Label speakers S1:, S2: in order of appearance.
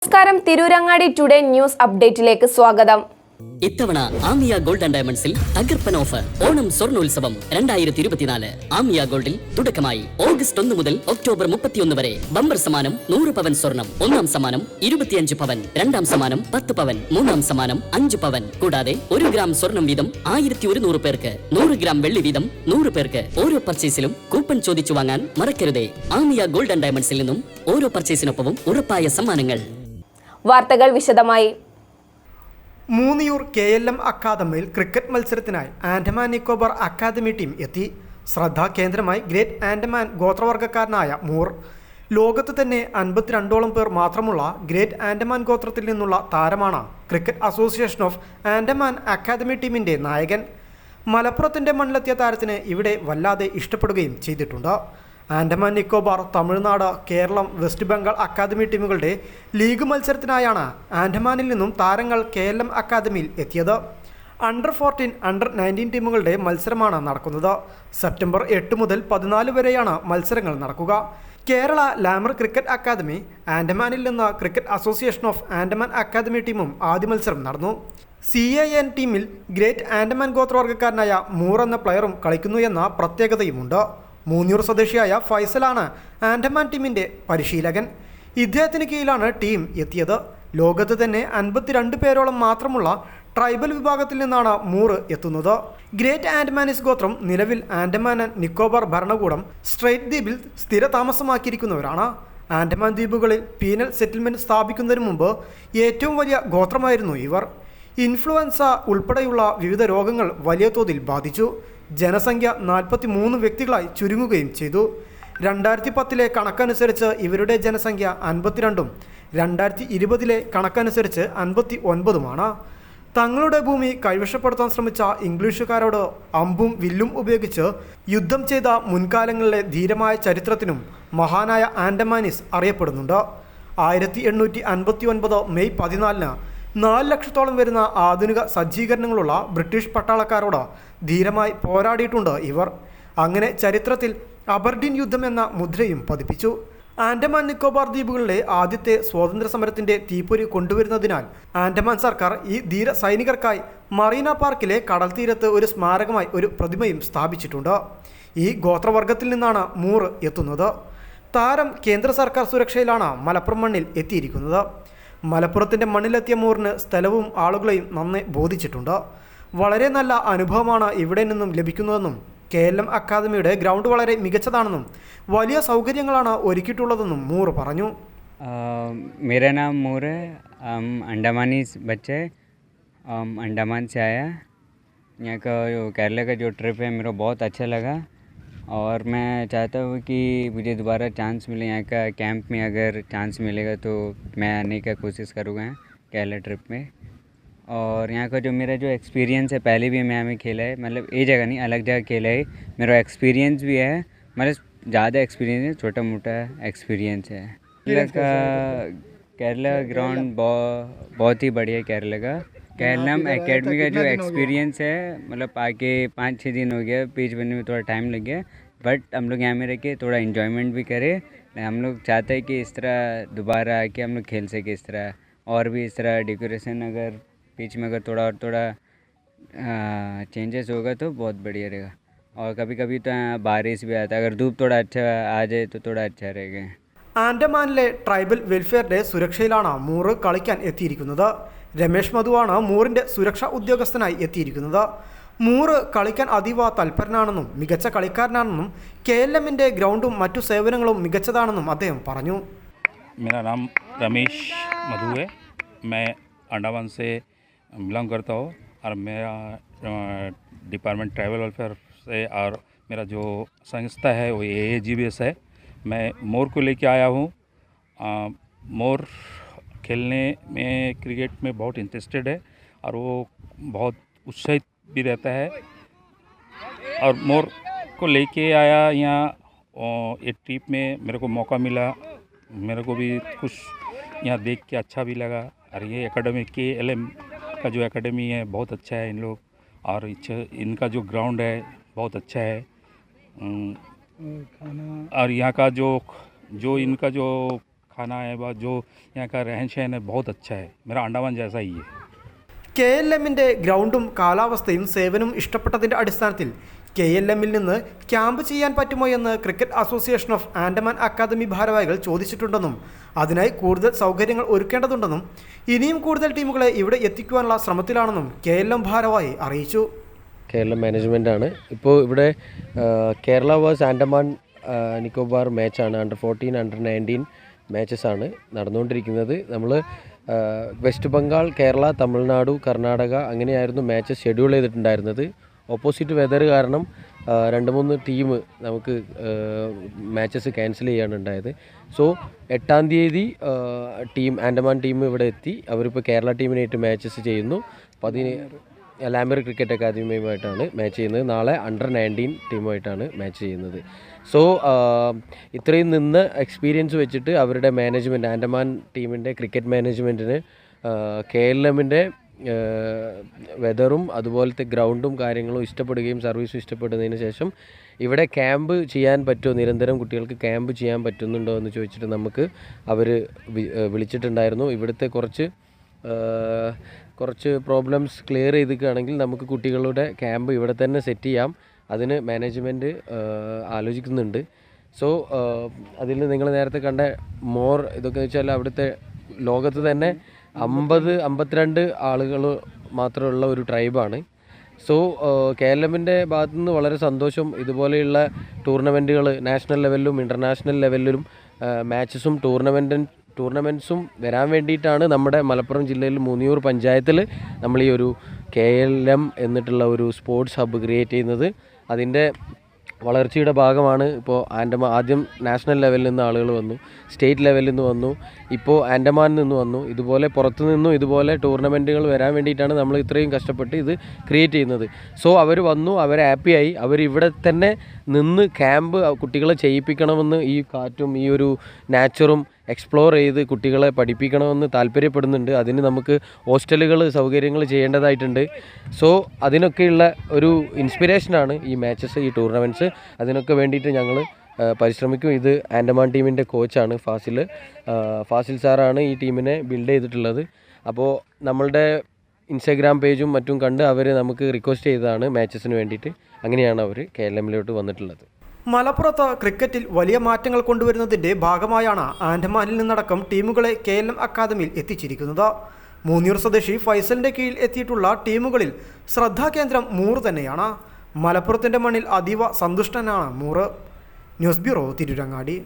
S1: നമസ്കാരം, Tirurangadi today news അപ്ഡേറ്റിലേക്ക് സ്വാഗതം.
S2: ഇത്തവണ ആമിയ ഗോൾഡ് ആൻഡ് ഡയമണ്ട്സിൽ തകർപ്പൻ ഓഫർ ഓണം സ്വർണ്ണോത്സവം 2024. ആമിയ ഗോൾഡിൽ തുടക്കമായി ഓഗസ്റ്റ് 1 മുതൽ ഒക്ടോബർ 31 വരെ ബമ്പർ സമ്മാനം 100 പവൻ സ്വർണം. ഒന്നാം സമ്മാനം 25 പവൻ, രണ്ടാം സമ്മാനം 10 പവൻ, മൂന്നാം സമ്മാനം 5 പവൻ. കൂടാതെ 1 ഗ്രാം സ്വർണം വീതം 1100 പേർക്ക്, 100 ഗ്രാം വെള്ളി വീതം 100 പേർക്ക്. ഓരോ പർച്ചേസിലും കൂപ്പൺ ചോദിച്ചു വാങ്ങാൻ മറക്കരുതേ. ആമിയ ഗോൾഡ് ആൻഡ് ഡയമണ്ട്സിൽ നിന്നും ഓരോ പർച്ചേസിനൊപ്പവും ഉറപ്പായ സമ്മാനങ്ങൾ.
S1: വാർത്തകൾ വിശദമായി.
S3: മൂന്നിയൂർ KLM അക്കാദമിയിൽ ക്രിക്കറ്റ് മത്സരത്തിനായി ആൻഡമാൻ നിക്കോബാർ അക്കാദമി ടീം എത്തി. ശ്രദ്ധാകേന്ദ്രമായി ഗ്രേറ്റ് ആൻഡമാൻ ഗോത്രവർഗ്ഗക്കാരനായ മൂർ. ലോകത്ത് തന്നെ 52ഓളം പേർ മാത്രമുള്ള ഗ്രേറ്റ് ആൻഡമാൻ ഗോത്രത്തിൽ നിന്നുള്ള താരമാണ് cricket association of Andaman academy ടീമിൻ്റെ നായകൻ. മലപ്പുറത്തിൻ്റെ മണ്ണിലെത്തിയ താരത്തിന് ഇവിടെ വല്ലാതെ ഇഷ്ടപ്പെടുകയും ചെയ്തിട്ടുണ്ട്. ആൻഡമാൻ നിക്കോബാർ, തമിഴ്നാട്, കേരളം, വെസ്റ്റ് ബംഗാൾ അക്കാദമി ടീമുകളുടെ ലീഗ് മത്സരത്തിനായാണ് ആൻഡമാനിൽ നിന്നും താരങ്ങൾ KLM അക്കാദമിയിൽ എത്തിയത്. അണ്ടർ 14, അണ്ടർ 19 ടീമുകളുടെ മത്സരമാണ് നടക്കുന്നത്. സെപ്റ്റംബർ 8 മുതൽ 14 വരെയാണ് മത്സരങ്ങൾ നടക്കുക. കേരള ലാമർ ക്രിക്കറ്റ് അക്കാദമി, ആൻഡമാനിൽ നിന്ന് cricket association of Andaman academy ടീമും ആദ്യ മത്സരം നടന്നു. CAN ടീമിൽ ഗ്രേറ്റ് ആൻഡമാൻ ഗോത്രവർഗ്ഗക്കാരനായ മൂർ എന്ന പ്ലെയറും കളിക്കുന്നു എന്ന പ്രത്യേകതയുമുണ്ട്. മൂന്നിയൂർ സ്വദേശിയായ ഫൈസലാണ് ആൻഡമാൻ ടീമിൻ്റെ പരിശീലകൻ. ഇദ്ദേഹത്തിന് കീഴിലാണ് ടീം എത്തിയത്. ലോകത്ത് തന്നെ 52 പേരോളം മാത്രമുള്ള ട്രൈബൽ വിഭാഗത്തിൽ നിന്നാണ് മൂർ എത്തുന്നത്. ഗ്രേറ്റ് ആൻഡമാനീസ് ഗോത്രം നിലവിൽ ആൻഡമാൻ ആൻഡ് നിക്കോബാർ ഭരണകൂടം സ്ട്രൈറ്റ് ദ്വീപിൽ സ്ഥിര താമസമാക്കിയിരിക്കുന്നവരാണ്. ആൻഡമാൻ ദ്വീപുകളിൽ പീനൽ സെറ്റിൽമെൻറ്റ് സ്ഥാപിക്കുന്നതിന് മുമ്പ് ഏറ്റവും വലിയ ഗോത്രമായിരുന്നു ഇവർ. ഇൻഫ്ലുവൻസ ഉൾപ്പെടെയുള്ള വിവിധ രോഗങ്ങൾ വലിയ തോതിൽ ബാധിച്ചു. ജനസംഖ്യ 43 വ്യക്തികളായി ചുരുങ്ങുകയും ചെയ്തു. 2010 കണക്കനുസരിച്ച് ഇവരുടെ ജനസംഖ്യ 52ഉം 2020 കണക്കനുസരിച്ച് 59ഉമാണ്. തങ്ങളുടെ ഭൂമി കൈവശപ്പെടുത്താൻ ശ്രമിച്ച ഇംഗ്ലീഷുകാരോട് അമ്പും വില്ലും ഉപയോഗിച്ച് യുദ്ധം ചെയ്ത മുൻകാലങ്ങളിലെ ധീരമായ ചരിത്രത്തിനും മഹാനായ ആൻഡമാനീസ് അറിയപ്പെടുന്നുണ്ട്. 1859 മെയ് 14 4 ലക്ഷത്തോളം വരുന്ന ആധുനിക സജ്ജീകരണങ്ങളുള്ള ബ്രിട്ടീഷ് പട്ടാളക്കാരോട് ധീരമായി പോരാടിയിട്ടുണ്ട് ഇവർ. അങ്ങനെ ചരിത്രത്തിൽ അബർഡീൻ യുദ്ധം എന്ന മുദ്രയും പതിപ്പിച്ചു. ആൻഡമാൻ നിക്കോബാർ ദ്വീപുകളിലെ ആദ്യത്തെ സ്വാതന്ത്ര്യ സമരത്തിൻ്റെ തീപ്പൊരി കൊണ്ടുവരുന്നതിനാൽ ആൻഡമാൻ സർക്കാർ ഈ ധീര സൈനികർക്കായി മറീന പാർക്കിലെ കടൽ തീരത്ത് ഒരു സ്മാരകമായി ഒരു പ്രതിമയും സ്ഥാപിച്ചിട്ടുണ്ട്. ഈ ഗോത്രവർഗത്തിൽ നിന്നാണ് മൂർ എത്തുന്നത്. താരം കേന്ദ്ര സർക്കാർ സുരക്ഷയിലാണ് മലപ്പുറം മണ്ണിൽ എത്തിയിരിക്കുന്നത്. മലപ്പുറത്തിൻ്റെ മണ്ണിലെത്തിയ മൂറിന് സ്ഥലവും ആളുകളെയും നന്നെ ബോധിച്ചിട്ടുണ്ട്. വളരെ നല്ല അനുഭവമാണ് ഇവിടെ നിന്നും ലഭിക്കുന്നതെന്നും KLM അക്കാദമിയുടെ ഗ്രൗണ്ട് വളരെ മികച്ചതാണെന്നും വലിയ സൗകര്യങ്ങളാണ് ഒരുക്കിയിട്ടുള്ളതെന്നും മൂർ പറഞ്ഞു.
S4: मेरा नाम मूर है. हम अंडमानी बच्चे, अंडमान से आया. यहाँ का जो केरला का जो ट्रिप है मेरे को बहुत अच्छा लगा और मैं चाहता हूँ कि मुझे दोबारा चांस मिले. यहाँ का कैंप में अगर चांस मिलेगा तो मैं आने का कोशिश करूँगा केरला ट्रिप में. और यहाँ का जो मेरा जो एक्सपीरियंस है, पहले भी मैं हमें खेला है, मतलब ये जगह नहीं अलग जगह खेला है. मेरा एक्सपीरियंस भी है, मतलब ज़्यादा एक्सपीरियंस है, छोटा मोटा एक्सपीरियंस है. केरला ग्राउंड बहुत ही बढ़िया केरला का. KLM एकेडमी का जो एक्सपीरियंस है, मतलब आके 5-6 दिन हो गया, पेज बनने में थोड़ा टाइम लग गया, बट हम लोग यहाँ में रह के थोड़ा इन्जॉयमेंट भी करें. हम लोग चाहते हैं कि इस तरह दोबारा आके हम लोग खेल सके इस तरह, और भी इस तरह डेकोरेशन अगर बीच में अगर थोड़ा चेंजेस होगा तो बहुत बढ़िया रहेगा. और कभी कभी तो बारिश भी आता है, अगर धूप थोड़ा अच्छा आ जाए तो थोड़ा अच्छा रहेगा.
S3: ആൻഡമാനിലെ ട്രൈബൽ വെൽഫെയറിൻ്റെ സുരക്ഷയിലാണ് മൂർ കളിക്കാൻ എത്തിയിരിക്കുന്നത്. രമേഷ് മധുവാണ് മൂറിൻ്റെ സുരക്ഷാ ഉദ്യോഗസ്ഥനായി എത്തിയിരിക്കുന്നത്. മൂർ കളിക്കാൻ അതീവ തൽപരനാണെന്നും മികച്ച കളിക്കാരനാണെന്നും KLMൻ്റെ ഗ്രൗണ്ടും മറ്റു സേവനങ്ങളും മികച്ചതാണെന്നും അദ്ദേഹം പറഞ്ഞു.
S5: मेरा नाम रमेश मधु है. मैं अंडमान से बिलोंग करता हूँ और मेरा डिपार्टमेंट ट्राइबल वेलफेयर से, और मेरा जो संस्था है वो AAGBS है. मैं मोर को लेके आया हूँ. मोर खेलने में क्रिकेट में बहुत इंटरेस्टेड है और वो बहुत उत्साहित भी रहता है. और मोर को लेके आया यहाँ एक ट्रिप में, मेरे को मौका मिला, मेरे को भी कुछ यहाँ देख के अच्छा भी लगा. और ये एकेडमी KLM का जो एकेडमी है बहुत अच्छा है इन लोग, और इनका जो ग्राउंड है बहुत अच्छा है. और यहाँ का जो इनका जो खाना है व जो यहाँ का रहन सहन है बहुत अच्छा है, मेरा अंडमान जैसा ही है।
S3: KLMന്റെ ഗ്രൗണ്ടും കാലാവസ്ഥയും സേവനവും ഇഷ്ടപ്പെട്ടതിൻ്റെ അടിസ്ഥാനത്തിൽ KLMൽ നിന്ന് ക്യാമ്പ് ചെയ്യാൻ പറ്റുമോ എന്ന് cricket association of Andaman academy ഭാരവാഹികൾ ചോദിച്ചിട്ടുണ്ടെന്നും അതിനായി കൂടുതൽ സൗകര്യങ്ങൾ ഒരുക്കേണ്ടതുണ്ടെന്നും ഇനിയും കൂടുതൽ ടീമുകളെ ഇവിടെ എത്തിക്കുവാനുള്ള ശ്രമത്തിലാണെന്നും KLM ഭാരവാഹി അറിയിച്ചു.
S6: കേരളം മാനേജ്മെൻറ്റാണ് ഇപ്പോൾ ഇവിടെ കേരള വേഴ്സ് ആൻഡമാൻ നിക്കോബാർ മാച്ചാണ്, അണ്ടർ-14 അണ്ടർ-19 മാച്ചസാണ് നടന്നുകൊണ്ടിരിക്കുന്നത്. നമ്മൾ വെസ്റ്റ് ബംഗാൾ, കേരള, തമിഴ്നാടു, കർണാടക അങ്ങനെയായിരുന്നു മാച്ച് ഷെഡ്യൂൾ ചെയ്തിട്ടുണ്ടായിരുന്നത്. ഓപ്പോസിറ്റ് വെതർ കാരണം 2-3 ടീം നമുക്ക് മാച്ചസ് ക്യാൻസൽ ചെയ്യാണ് ഉണ്ടായത്. സോ 8-ാം തീയതി ആൻഡമാൻ ടീം ഇവിടെ എത്തി. അവരിപ്പോൾ കേരള ടീമിനായിട്ട് മാച്ചസ് ചെയ്യുന്നു. ലാംബർ ക്രിക്കറ്റ് അക്കാദമിയുമായിട്ടാണ് മാച്ച് ചെയ്യുന്നത്. നാളെ അണ്ടർ-19 ടീമുമായിട്ടാണ് മാച്ച് ചെയ്യുന്നത്. സോ ഇത്രയും നിന്ന് എക്സ്പീരിയൻസ് വെച്ചിട്ട് അവരുടെ മാനേജ്മെൻറ്റ്, ആൻഡമാൻ ടീമിൻ്റെ ക്രിക്കറ്റ് മാനേജ്മെൻറ്റിന് KLMൻ്റെ വെതറും അതുപോലത്തെ ഗ്രൗണ്ടും കാര്യങ്ങളും ഇഷ്ടപ്പെടുകയും സർവീസും ഇഷ്ടപ്പെടുന്നതിന് ശേഷം ഇവിടെ ക്യാമ്പ് ചെയ്യാൻ പറ്റുമോ, നിരന്തരം കുട്ടികൾക്ക് ക്യാമ്പ് ചെയ്യാൻ പറ്റുന്നുണ്ടോ എന്ന് ചോദിച്ചിട്ട് നമുക്ക് അവർ വിളിച്ചിട്ടുണ്ടായിരുന്നു. ഇവിടുത്തെ കുറച്ച് പ്രോബ്ലംസ് ക്ലിയർ ചെയ്തിക്കുകയാണെങ്കിൽ നമുക്ക് കുട്ടികളുടെ ക്യാമ്പ് ഇവിടെ തന്നെ സെറ്റ് ചെയ്യാം. അതിന് മാനേജ്മെൻറ്റ് ആലോചിക്കുന്നുണ്ട്. സോ അതിൽ നിങ്ങൾ നേരത്തെ കണ്ട ഇതൊക്കെ വെച്ചാൽ അവിടുത്തെ ലോകത്ത് തന്നെ 52 ആളുകൾ മാത്രമുള്ള ഒരു ട്രൈബാണ്. സോ KLMൻ്റെ ഭാഗത്തു നിന്ന് വളരെ സന്തോഷം. ഇതുപോലെയുള്ള ടൂർണമെൻറ്റുകൾ നാഷണൽ ലെവലിലും ഇൻ്റർനാഷണൽ ലെവലിലും മാച്ചസും ടൂർണമെൻറ്റ്സും വരാൻ വേണ്ടിയിട്ടാണ് നമ്മുടെ മലപ്പുറം ജില്ലയിൽ മൂന്നിയൂർ പഞ്ചായത്തിൽ നമ്മൾ ഈ ഒരു KLM എന്നിട്ടുള്ള ഒരു സ്പോർട്സ് ഹബ്ബ് ക്രിയേറ്റ് ചെയ്യുന്നത്. അതിൻ്റെ വളർച്ചയുടെ ഭാഗമാണ് ഇപ്പോൾ ആദ്യം നാഷണൽ ലെവലിൽ നിന്ന് ആളുകൾ വന്നു, സ്റ്റേറ്റ് ലെവലിൽ നിന്ന് വന്നു, ഇപ്പോൾ ആൻഡമാനിൽ നിന്ന് വന്നു. ഇതുപോലെ പുറത്തു നിന്നും ഇതുപോലെ ടൂർണമെൻറ്റുകൾ വരാൻ വേണ്ടിയിട്ടാണ് നമ്മൾ ഇത്രയും കഷ്ടപ്പെട്ട് ഇത് ക്രിയേറ്റ് ചെയ്യുന്നത്. സോ അവർ വന്നു, അവർ ഹാപ്പിയായി. അവരിവിടെ തന്നെ നിന്ന് ക്യാമ്പ് കുട്ടികളെ ചെയ്യിപ്പിക്കണമെന്ന്, ഈ കാറ്റും ഈ ഒരു നാച്ചറും എക്സ്പ്ലോർ ചെയ്ത് കുട്ടികളെ പഠിപ്പിക്കണമെന്ന് താല്പര്യപ്പെടുന്നുണ്ട്. അതിന് നമുക്ക് ഹോസ്റ്റലുകൾ സൗകര്യങ്ങൾ ചെയ്യേണ്ടതായിട്ടുണ്ട്. സോ അതിനൊക്കെയുള്ള ഒരു ഇൻസ്പിറേഷനാണ് ഈ മാച്ചസ്, ഈ ടൂർണമെൻറ്റ്സ്. അതിനൊക്കെ വേണ്ടിയിട്ട് ഞങ്ങൾ പരിശ്രമിക്കും. ഇത് ആൻഡമാൻ ടീമിൻ്റെ കോച്ചാണ് ഫാസിൽ സാറാണ് ഈ ടീമിനെ ബിൽഡ് ചെയ്തിട്ടുള്ളത്. അപ്പോൾ നമ്മളുടെ ഇൻസ്റ്റാഗ്രാം പേജും മറ്റും കണ്ട് അവർ നമുക്ക് റിക്വസ്റ്റ് ചെയ്തതാണ് മാച്ചസിന് വേണ്ടിയിട്ട്. അങ്ങനെയാണ് അവർ KLMലോട്ട് വന്നിട്ടുള്ളത്.
S3: മലപ്പുറത്ത് ക്രിക്കറ്റിൽ വലിയ മാറ്റങ്ങൾ കൊണ്ടുവരുന്നതിൻ്റെ ഭാഗമായാണ് ആൻഡമാനിൽ നിന്നടക്കം ടീമുകളെ KLM അക്കാദമിയിൽ എത്തിച്ചിരിക്കുന്നത്. മൂന്നിയൂർ സ്വദേശി ഫൈസലിൻ്റെ കീഴിൽ എത്തിയിട്ടുള്ള ടീമുകളിൽ ശ്രദ്ധാകേന്ദ്രം മൂർ തന്നെയാണ്. മലപ്പുറത്തിൻ്റെ മണ്ണിൽ അതീവ സന്തുഷ്ടനാണ് മൂർ. News bureau, Tirurangadi.